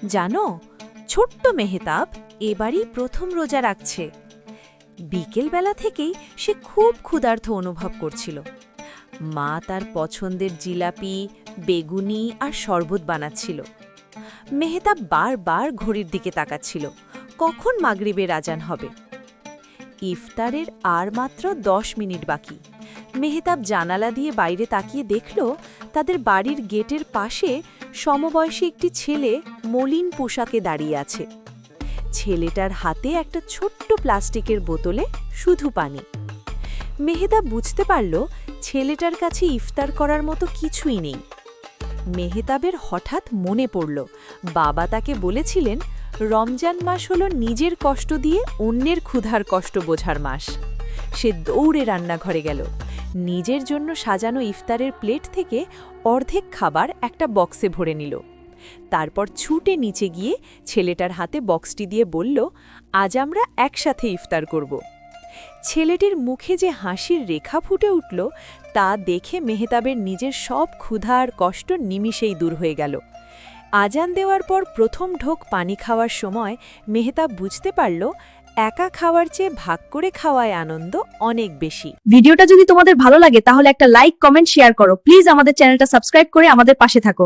জানো, ছোট্ট মেহতাব এবারই প্রথম রোজা রাখছে। বিকেলবেলা থেকেই সে খুব ক্ষুধার্ত অনুভব করছিল। মা তার পছন্দের জিলাপি, বেগুনি আর শরবত বানাচ্ছিল। মেহতাব বারবার ঘড়ির দিকে তাকাচ্ছিল, কখন মাগরিবের আজান হবে। ইফতারের আর মাত্র 10 মিনিট বাকি। মেহতাব জানালা দিয়ে বাইরে তাকিয়ে দেখল তাদের বাড়ির গেটের পাশে সমবয়সী একটি ছেলে মলিন পোশাকে দাঁড়িয়ে আছে। ছেলেটার হাতে একটা ছোট্ট প্লাস্টিকের বোতলে শুধু পানি। মেহতাব বুঝতে পারল ছেলেটার কাছে ইফতার করার মতো কিছুই নেই। মেহতাবের হঠাৎ মনে পড়ল বাবা তাকে বলেছিলেন রমজান মাস হলো নিজের কষ্ট দিয়ে অন্যের ক্ষুধার কষ্ট বোঝার মাস। সে দৌড়ে রান্নাঘরে গেল। নিজের জন্য সাজানো ইফতারের প্লেট থেকে অর্ধেক খাবার একটা বক্সে ভরে নিল। তারপর ছুটে নিচে গিয়ে ছেলেটার হাতে বক্সটি দিয়ে বলল, আজ আমরা একসাথে ইফতার করব। ছেলেটির মুখে যে হাসির রেখা ফুটে উঠল তা দেখে মেহতাবের নিজের সব ক্ষুধা আর কষ্ট নিমিষেই দূর হয়ে গেল। আজান দেওয়ার পর প্রথম ঢোক পানি খাওয়ার সময় মেহতাব বুঝতে পারল একা খাওয়ার চেয়ে ভাগ করে খাওয়ায় আনন্দ অনেক বেশি। ভিডিওটা যদি তোমাদের ভালো লাগে তাহলে একটা লাইক, কমেন্ট, শেয়ার করো। প্লিজ আমাদের চ্যানেলটা সাবস্ক্রাইব করে আমাদের পাশে থাকো।